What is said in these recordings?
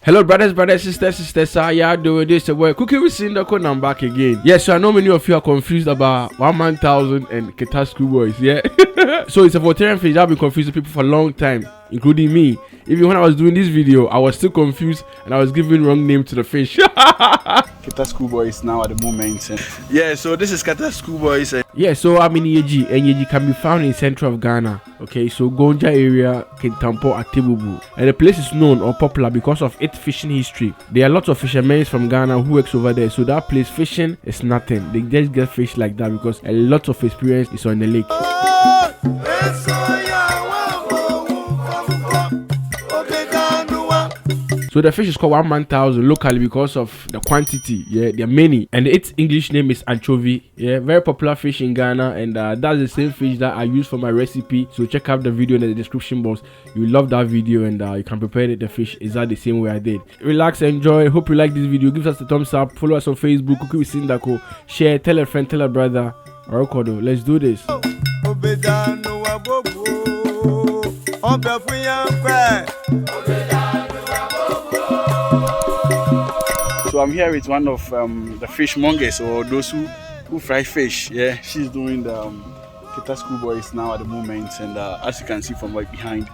Hello brothers, sisters, how y'all doing? This is where Cooking with Sindaco and I'm back again. Yes, so I know many of you are confused about 1,000 and Keta Schoolboys, yeah? So it's a vegetarian fish that have been confusing people for a long time, including me. Even when I was doing this video, I was still confused and I was giving wrong name to the fish. Keta Schoolboys now at the moment. Yeah, so this is Keta Schoolboys. Yeah, so I'm in Yeji, and Yeji can be found in central of Ghana. Okay, so Gonja area, Kintampo, Atebubu. And the place is known or popular because of its fishing history. There are lots of fishermen from Ghana who works over there, so that place fishing is nothing. They just get fish like that because a lot of experience is on the lake. So the fish is called 1,000 locally because of the quantity. Yeah, there are many, and its English name is anchovy. Yeah, very popular fish in Ghana, and that's the same fish that I use for my recipe. So check out the video in the description box. You love that video, and you can prepare the fish exactly the same way I did. Relax, enjoy. Hope you like this video. Give us a thumbs up. Follow us on Facebook, Cooking with Sindaco. Share, tell a friend, tell a brother. Alright, let's do this. So I'm here with one of the fishmongers, or those who fry fish. Yeah, she's doing the Keta Schoolboys now at the moment, and as you can see from right behind,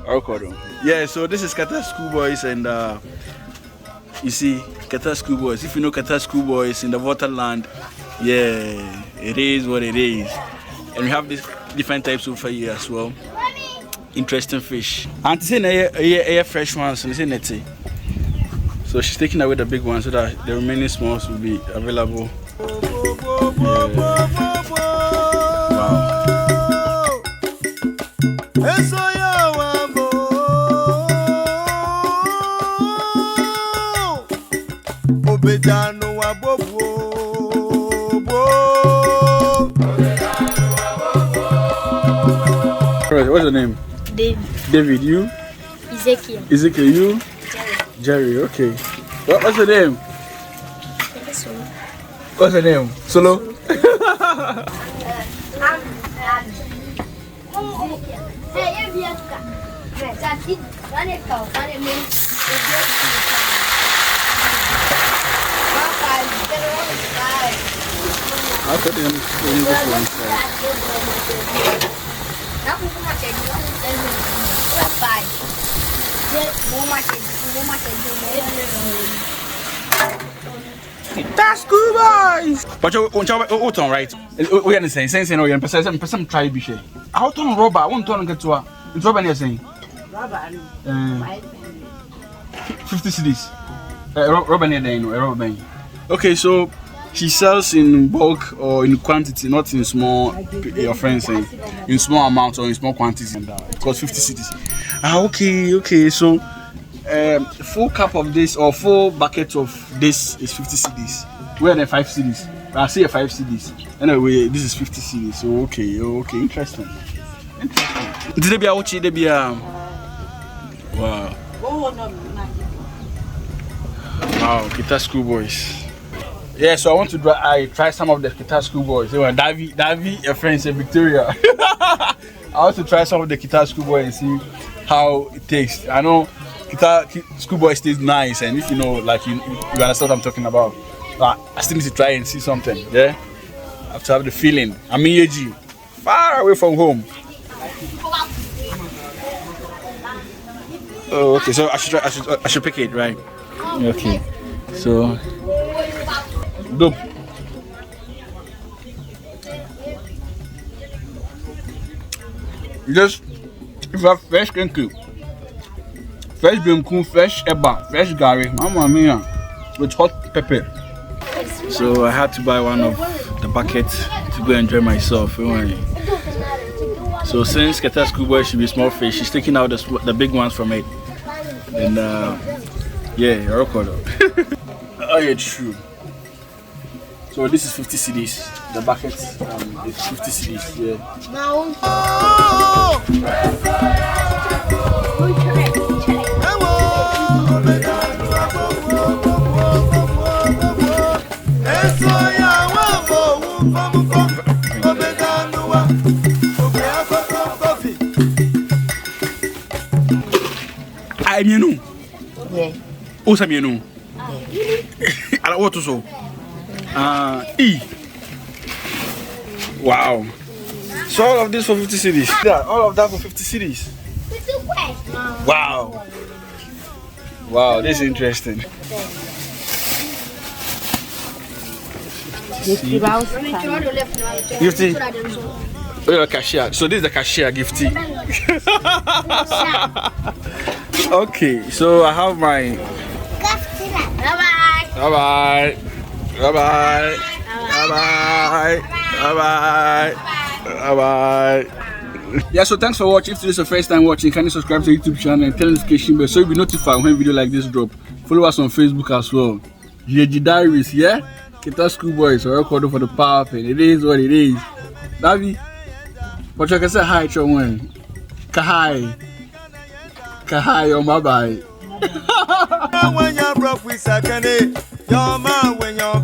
Arkodo. Yeah, so this is Keta Schoolboys, and you see Keta Schoolboys. If you know Keta Schoolboys in the waterland, yeah, it is what it is. And we have these different types over here as well. Interesting fish. And to say fresh ones, and say netty. So she's taking away the big ones so that the remaining smalls will be available. Yeah. Wow. What's your name? David. David, you? Ezekiel. Ezekiel, you? Jerry, okay. What's your name? Solo. What's your name? Solo? I'll put them in this one side. That's good, boys. But you want to right? We are saying no, you person try be share. How to rubber? I want to get to a rubber. You saying? Rubber. 50 cedis. Rubber near there, rubber. Okay, so she sells in bulk or in quantity, not in small. Your friends saying in small amounts or in small quantities, and it costs 50 cedis. Okay. So. Full cup of this or full bucket of this is 50 cedis. Where are the 5 cedis? I see a 5 cedis. Anyway, this is 50 cedis. So okay, interesting. Did they be a watch? They be a wow. Wow, Keta Schoolboys. Yeah, so I want to try some of the Keta Schoolboys. They were Davy, a friend said Victoria. I want to try some of the Keta Schoolboys and see how it tastes. I know Keta Schoolboy tastes nice, and if you know, like you understand what I'm talking about. I still need to try and see something. Yeah, I have to have the feeling. I'm in Yeji, far away from home. Oh, okay. So I should pick it, right? Okay. So, dope. If you have fresh kenku, fresh bimku, fresh eba, fresh gari, mama mia, with hot pepper. So I had to buy one of the buckets to go enjoy myself. So since Keta Schoolboy should be small fish, she's taking out the big ones from it. And yeah, you're oh yeah, true. So this is 50 cedis. The bucket is 50 cedis. Yeah. Now. I mean, Yeah. oh, some you know. I don't want to so. E. Wow. So all of this for 50 cedis. Yeah, all of that for 50 cedis. Wow. Wow, this is interesting. Gifty. Oh, the cashier. So this is the cashier gifty. Okay, so I have my. Bye bye. Bye bye. Bye bye. Bye bye. Bye bye. Yeah, so thanks for watching. If this is your first time watching, can you subscribe to the YouTube channel and turn the notification bell so you'll be notified when video like this drop. Follow us on Facebook as well. GG Diaries, yeah? Kita Schoolboys, so recording for the power pen. It is what it is. Davi, but you can say hi to one. Kahai. Kahai on my bye. When you're broke, we second it. Your man when you're